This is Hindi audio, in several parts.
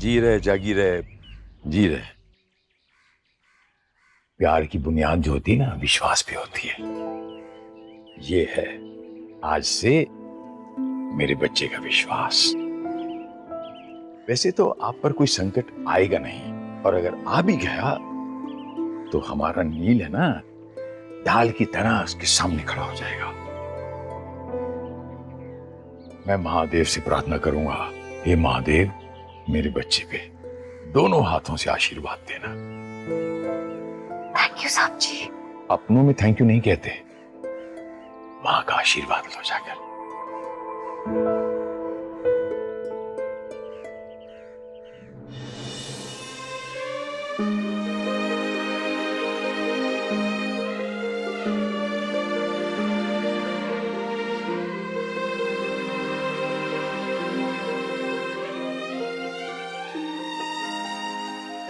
जी रहे, जागी रहे, जी रहे। प्यार की बुनियाद जो होती है ना, विश्वास पे होती है। ये है आज से मेरे बच्चे का विश्वास। वैसे तो आप पर कोई संकट आएगा नहीं, और अगर आ भी गया तो हमारा नील है ना, ढाल की तरह उसके सामने खड़ा हो जाएगा। मैं महादेव से प्रार्थना करूंगा, हे महादेव, मेरे बच्चे पे दोनों हाथों से आशीर्वाद देना। थैंक यू साहब जी। अपनों में थैंक यू नहीं कहते, मां का आशीर्वाद लो जाकर।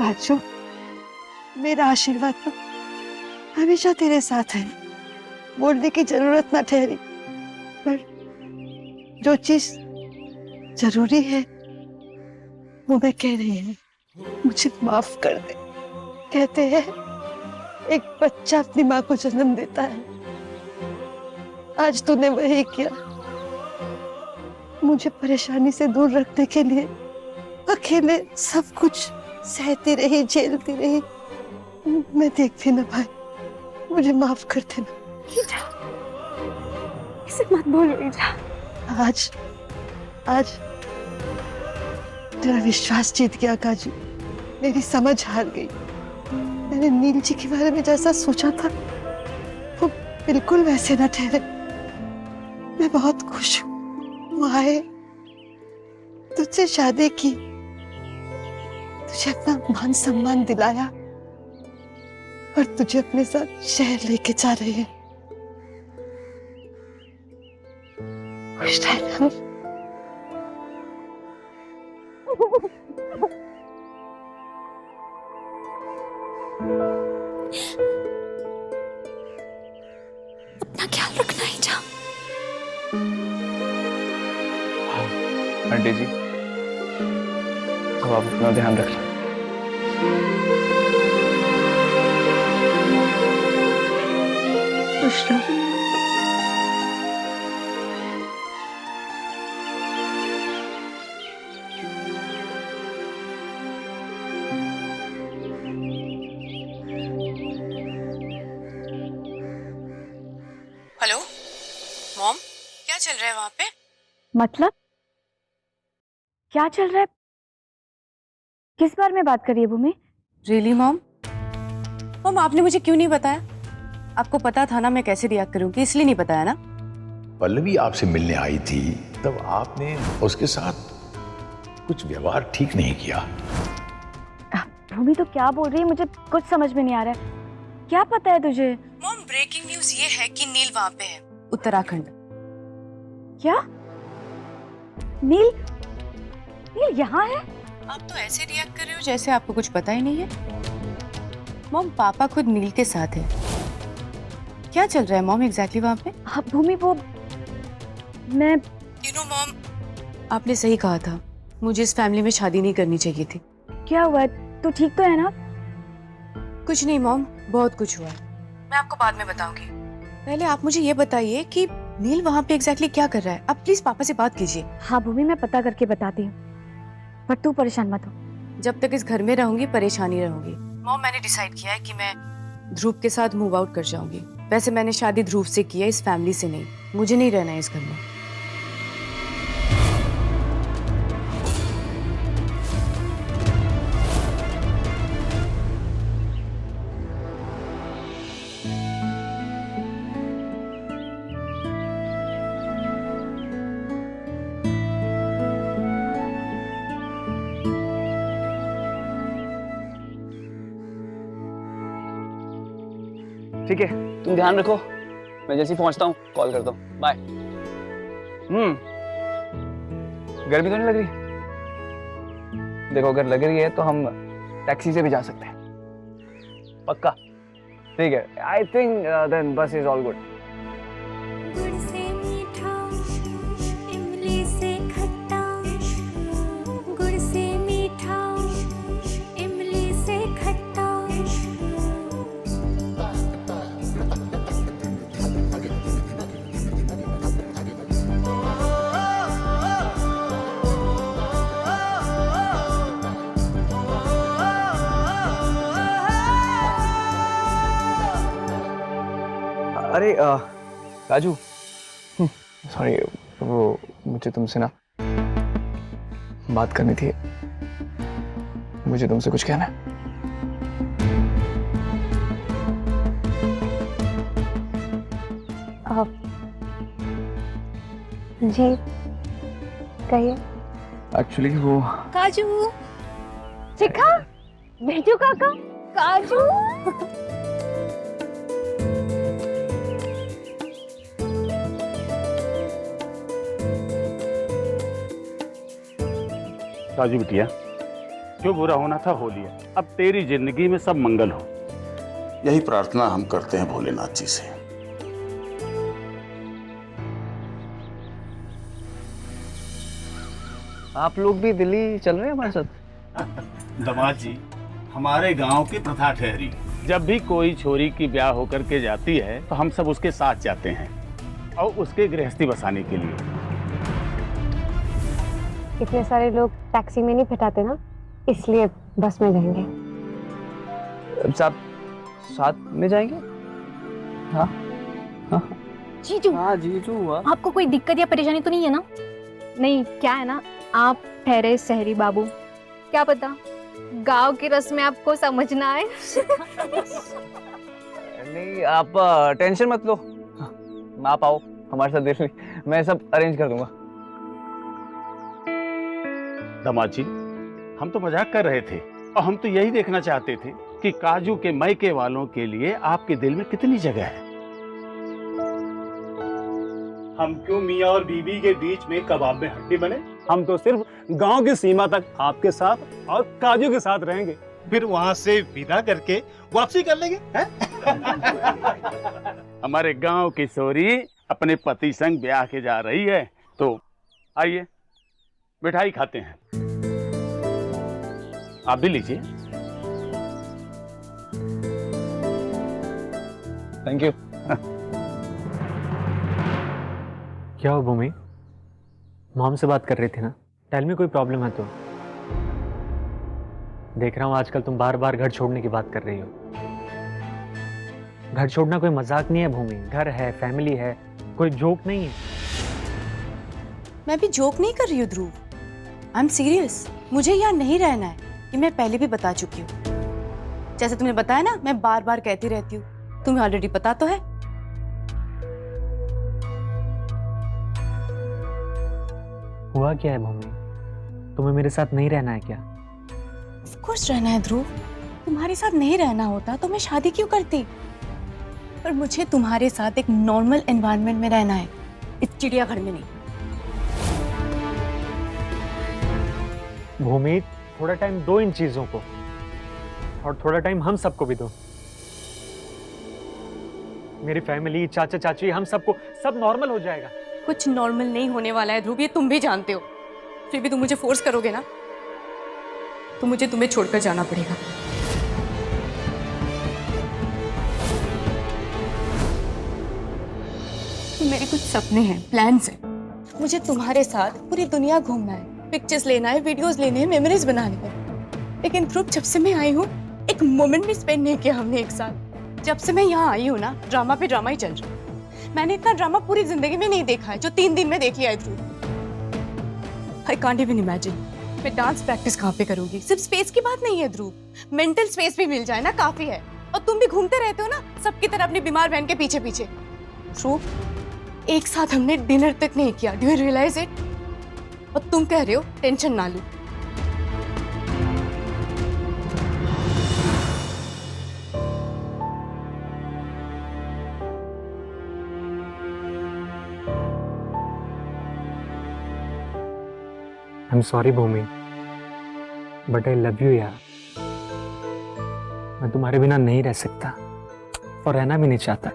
राजू, मेरा आशीर्वाद तो हमेशा तेरे साथ है, बोलने की जरूरत ना ठहरी, पर जो चीज जरूरी है वो मैं कह रही हूँ, मुझे माफ कर दे। कहते हैं एक बच्चा अपनी माँ को जन्म देता है, आज तूने वही किया। मुझे परेशानी से दूर रखने के लिए अकेले सब कुछ सहती रही, झेलती रही, मैं देखती ना भाई, मुझे माफ कर देना। इसे मत बोलो ईजा। आज तेरा विश्वास जीत गया काजू, मेरी समझ हार गई। मैंने नील जी के बारे में जैसा सोचा था वो बिल्कुल वैसे ना ठहरे। मैं बहुत खुश हूँ, वो आए, तुझसे शादी की, तुझे अपना मान सम्मान दिलाया और तुझे अपने साथ शहर लेके जा रहे हैं। खुश रहना। अपना ख्याल रखना ईजा। आंटी जी, अब आप अपना ध्यान रखना। खुश रहो। हेलो मॉम, क्या चल रहा है वहां पे? मतलब क्या चल रहा है? किस बारे में बात कर रही है भूमि? Really mom? मॉम आपने मुझे क्यों नहीं बताया? आपको पता था ना मैं कैसे रिएक्ट करूंगी, इसलिए नहीं बताया ना? पल्लवी आपसे मिलने आई थी, तब आपने उसके साथ कुछ व्यवहार ठीक नहीं किया। भूमि तो क्या बोल रही है, मुझे कुछ समझ में नहीं आ रहा है। क्या पता है तुझे? मॉम ब्रेकिंग न्यूज ये है कि नील वहां पे है, उत्तराखंड। क्या? नील? नील यहाँ है? आप तो ऐसे रिएक्ट कर रहे हो जैसे आपको कुछ पता ही नहीं है। मॉम पापा खुद नील के साथ है। क्या चल रहा है मॉम एग्जैक्टली वहां पे? हाँ भूमि, वो मैं यू नो मॉम, आपने सही कहा था, मुझे इस फैमिली में शादी नहीं करनी चाहिए थी। क्या हुआ? तू ठीक तो है ना? कुछ नहीं मॉम, बहुत कुछ हुआ है, मैं आपको बाद में बताऊंगी। पहले आप मुझे ये बताइए कि नील वहां पे एग्जैक्टली क्या कर रहा है। आप प्लीज पापा से बात कीजिए। हाँ भूमि, मैं पता करके बताती हूँ, पर तू परेशान मत हो। जब तक इस घर में रहूंगी परेशानी रहूंगी। मॉम मैंने डिसाइड किया है कि मैं ध्रुव के साथ मूव आउट कर जाऊंगी। वैसे मैंने शादी ध्रुव से की है, इस फैमिली से नहीं। मुझे नहीं रहना है इस घर में। ठीक है, तुम ध्यान रखो, मैं जैसे ही पहुंचता हूँ कॉल करता हूँ। बाय। गर्मी तो नहीं लग रही? देखो अगर लग रही है तो हम टैक्सी से भी जा सकते हैं। पक्का? ठीक है, आई थिंक देन बस इज ऑल गुड। गुड़ से मीठा, इमली से खट्टा, गुड़ से मीठा, अरे राजू, सॉरी, वो मुझे तुमसे ना बात करनी थी। मुझे तुमसे कुछ कहना है। जी कहिए। एक्चुअली वो काजू शिखा, भेजू काका, काजू। राजू बिटिया, जो बुरा होना था हो लिया। अब तेरी जिंदगी में सब मंगल हो। यही प्रार्थना हम करते हैं भोलेनाथ जी से। आप लोग भी दिल्ली चल रहे हैं हमारे साथ? दामाद जी, हमारे गांव की प्रथा ठहरी, जब भी कोई छोरी की ब्याह होकर के जाती है तो हम सब उसके साथ जाते हैं और उसके गृहस्थी बसाने के लिए। इतने सारे लोग टैक्सी में नहीं फिटाते ना, इसलिए बस में जाएंगे। साथ साथ में जाएंगे? हाँ हाँ जीजू, हाँ जीजू। आपको कोई दिक्कत या परेशानी तो नहीं है ना? नहीं, क्या है ना, आप ठहरे शहरी बाबू, क्या पता गांव की रस्में आपको समझना है। नहीं, आप टेंशन मत लो, आप आओ हमारे साथ दिल्ली, मैं सब अरेंज कर दूंगा। दामाद जी, हम तो मजाक कर रहे थे और हम तो यही देखना चाहते थे कि काजू के मायके वालों के लिए आपके दिल में कितनी जगह है। हम क्यों मियाँ और बीबी के बीच में कबाब में हड्डी बने? हम तो सिर्फ गांव की सीमा तक आपके साथ और काजू के साथ रहेंगे, फिर वहां से विदा करके वापसी कर लेंगे। हमारे गांव की सोरी अपने पति संग ब्याह के जा रही है, तो आइए मिठाई खाते हैं। आप भी लीजिए। Thank you. क्या हो भूमि, मॉम से बात कर रही थी ना? टेल मी, कोई प्रॉब्लम है तो? देख रहा हूँ आजकल तुम बार बार घर छोड़ने की बात कर रही हो। घर छोड़ना कोई मजाक नहीं है भूमि, घर है, फैमिली है, कोई जोक नहीं है। मैं भी जोक नहीं कर रही हूँ ध्रुव, आई एम सीरियस। मुझे यहाँ नहीं रहना है, ये मैं पहले भी बता चुकी हूँ। जैसे तुमने बताया ना, मैं बार बार कहती रहती हूँ, तुम्हें ऑलरेडी पता तो है। हुआ क्या है भूमि, तुम्हें मेरे साथ नहीं रहना है क्या? ऑफ कोर्स रहना है ध्रुव, तुम्हारे साथ नहीं रहना होता तो मैं शादी क्यों करती? पर मुझे तुम्हारे साथ एक नॉर्मल एनवायरनमेंट में रहना है, इस चिड़ियाघर में नहीं। भूमि, थोड़ा टाइम दो इन चीजों को, और थोड़ा टाइम हम सबको भी दो। मेरी फैमिली, चाचा चाची, हम सबको, सब नॉर्मल हो जाएगा। कुछ नॉर्मल नहीं होने वाला है ध्रुव, ये तुम भी जानते हो। फिर भी तुम मुझे फोर्स करोगे ना, तो मुझे तुम्हें छोड़कर जाना पड़ेगा। मेरे कुछ सपने हैं, प्लान्स हैं। मुझे तुम्हारे साथ पूरी दुनिया घूमना है, पिक्चर्स लेना है, वीडियोस लेने हैं, मेमोरीज बनाने हैं। लेकिन ध्रुव, जब से मैं आई हूँ, एक मोमेंट भी स्पेंड नहीं किया हमने एक साथ। जब से मैं यहाँ आई हूँ ना, ड्रामा पे ड्रामा ही चल रहा है। मैंने इतना ड्रामा पूरी जिंदगी में नहीं देखा है जो 3 दिन में देख लिया है ध्रुव। आई कांट इवन इमेजिन मैं डांस प्रैक्टिस कहाँ पे करूंगी। सिर्फ स्पेस की बात नहीं है ध्रुव, मेंटल स्पेस भी मिल जाए ना काफी है। और तुम भी घूमते रहते हो ना सबकी तरह अपनी बीमार बहन के पीछे पीछे। ध्रुव, एक साथ हमने डिनर तक नहीं किया, डू यू रियलाइज इट? और तुम कह रहे हो टेंशन ना लो। I am sorry Bhumi, but I love you यार। मैं तुम्हारे बिना नहीं रह सकता और रहना भी नहीं चाहता।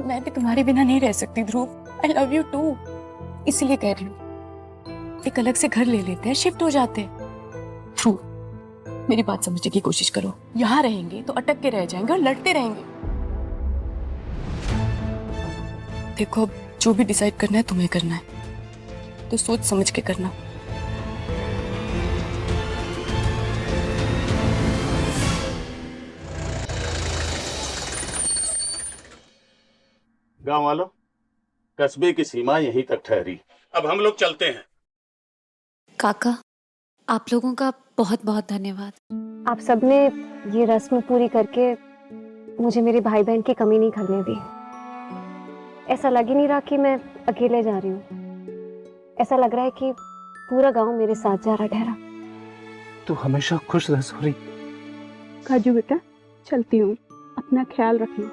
मैं भी तुम्हारे बिना नहीं रह सकती ध्रुव, आई लव यू टू। इसीलिए कह रही हूँ, एक अलग से घर ले लेते हैं, शिफ्ट हो जाते हैं। ध्रुव, मेरी बात समझने की कोशिश करो। यहाँ रहेंगे तो अटक के रह जाएंगे और लड़ते रहेंगे। देखो, अब जो भी डिसाइड करना है तुम्हें करना है, तो सोच समझ के करना। गांव वालों, कस्बे की सीमा यहीं तक ठहरी, अब हम लोग चलते हैं। काका, आप लोगों का बहुत बहुत धन्यवाद। आप सबने ये रस्म पूरी करके मुझे मेरे भाई बहन की कमी नहीं करने दी। ऐसा लग ही नहीं रहा कि मैं अकेले जा रही हूँ। ऐसा लग रहा है कि पूरा गांव मेरे साथ जा रहा ठहरा। तू हमेशा खुश रह सोरी। काजू बेटा, चलती हूँ, अपना ख्याल रखना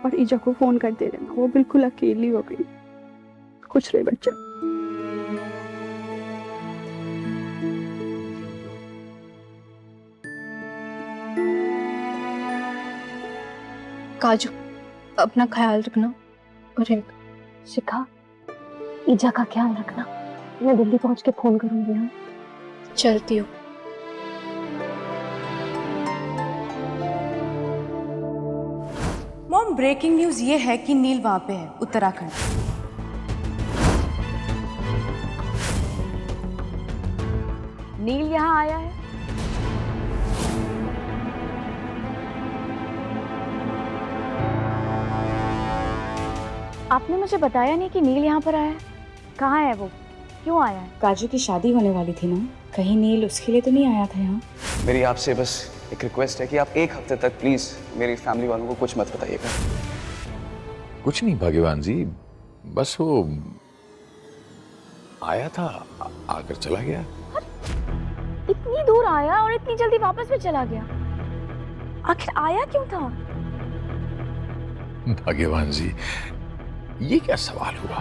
और ईजा को फोन कर दे देना, वो बिल्कुल अकेली हो गई। खुश रहे बच्चा। काजू, अपना ख्याल रखना। और एक शिखा, ईजा का ख्याल रखना। मैं दिल्ली पहुंच के फोन करूंगी। हाँ, चलती हूँ। मॉम, ब्रेकिंग न्यूज ये है कि नील वहां पे है, उत्तराखंड। नील यहाँ आया है? आपने मुझे बताया नहीं कि नील यहाँ पर आया है। कहाँ है वो? क्यों आया है? काजू की शादी होने वाली थी ना, कहीं नील उसके लिए तो नहीं आया था यहाँ? मेरी आपसे बस एक रिक्वेस्ट है कि आप एक हफ्ते तक प्लीज मेरी फैमिली वालों को कुछ मत बताइएगा। कुछ नहीं भाग्यवान जी, बस वो आया था, आकर चला गया। इतनी दूर आया और इतनी जल्दी वापस भी चला गया। आखिर आया क्यों था? भाग्यवान जी, ये क्या सवाल हुआ?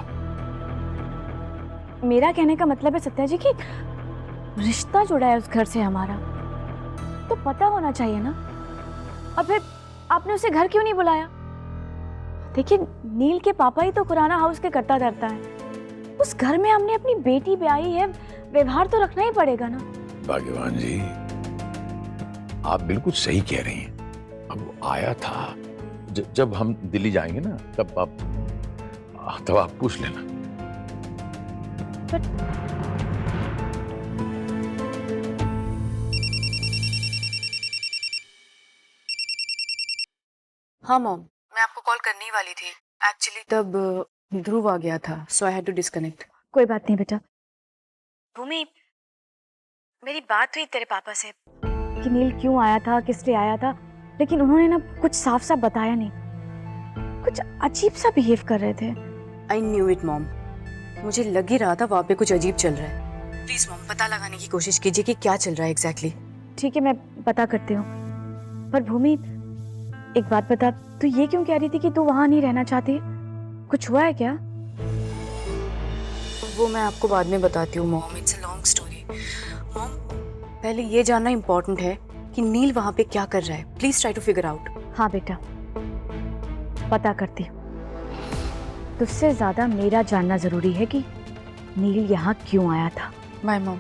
मेरा कहने का मतलब है सत्या जी कि रिश्ता जुड़ा है उस घर से हमारा, तो पता होना चाहिए ना। और फिर आपने उसे घर क्यों नहीं बुलाया? देखिए, नील के पापा ही तो खुराना हाउस के करता धरता है। उस घर में हमने अपनी बेटी ब्याही है, व्यवहार तो रखना ही पड़ेगा ना। भाग्यवान जी, आप बिल्कुल सही कह रही हैं। अब वो आया था, जब हम दिल्ली जाएंगे ना, तब आप पूछ लेना। हाँ मॉम, मैं आपको कॉल करने ही वाली थी। एक्चुअली तब ध्रुव आ गया था, सो आई हैड टू डिस्कनेक्ट। कोई बात नहीं बेटा। भूमि, मेरी बात हुई तेरे पापा से कि नील क्यों आया था, किस लिए आया था, लेकिन उन्होंने ना कुछ साफ साफ बताया नहीं। कुछ अजीब सा बिहेव कर रहे थे। आई न्यू इट मॉम, मुझे लग ही रहा था वहाँ पे कुछ अजीब चल रहा है। प्लीज मॉम, पता लगाने की कोशिश कीजिए कि क्या चल रहा है एग्जैक्टली। ठीक है, मैं पता करती हूँ। पर भूमि, एक बात बता, तू ये क्यों कह रही थी कि तू वहां नहीं रहना चाहती? कुछ हुआ है क्या? वो मैं आपको बाद में बताती हूँ mom, it's a long story. Mom, पहले ये जानना इम्पोर्टेंट है कि नील वहाँ पे क्या कर रहा है। Please try to figure out. हाँ बेटा, पता करती हूँ। तुझसे ज्यादा मेरा जानना जरूरी है कि नील यहाँ क्यों आया था। Bye mom.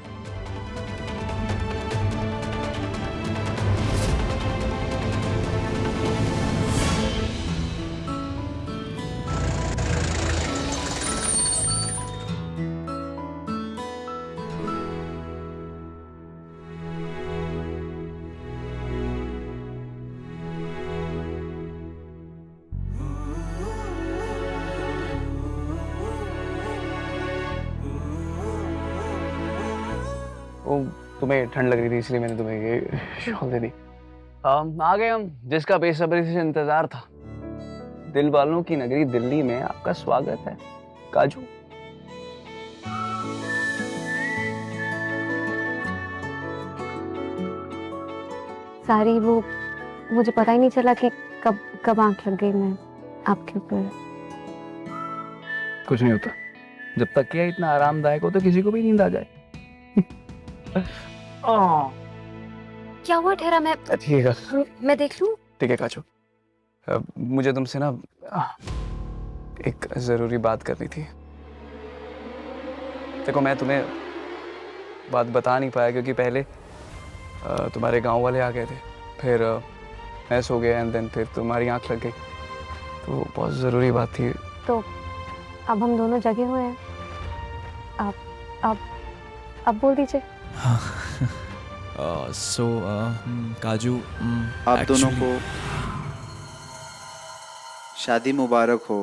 वो तुम्हें ठंड लग रही थी इसलिए मैंने तुम्हें ये शॉल दे दी। आ गए हम, जिसका बेसब्री से इंतजार था। दिल वालों की नगरी दिल्ली में आपका स्वागत है काजू। सारी वो मुझे पता ही नहीं चला कि कब कब आंख लग गई मैं आपके ऊपर। कुछ नहीं होता, जब तक ये इतना आरामदायक हो तो किसी को भी नींद आ जाए। क्या हुआ ठहरा? ठीक है, मैं देख लूं? ठीक है काजू, मुझे तुमसे ना एक जरूरी बात करनी थी। देखो, मैं तुम्हें बात बता नहीं पाया क्योंकि पहले तुम्हारे गांव वाले आ गए थे, फिर मैं सो गया एंड देन फिर तुम्हारी आंख लग गई, तो बहुत ज़रूरी बात थी। तो अब हम दोनों जगे हुए हैं। अब बोल दीजिए। काजू, आप दोनों को शादी मुबारक हो।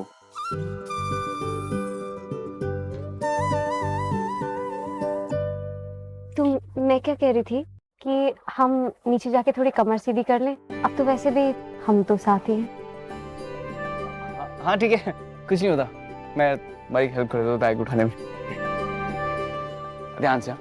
मैं क्या कह रही थी कि हम नीचे जाके थोड़ी कमर सीधी कर लें। अब तो वैसे भी हम तो साथ ही हैं। हाँ ठीक है, कुछ नहीं होता, मैं भाई हेल्प कर दूँ बैग उठाने में। ध्यान से।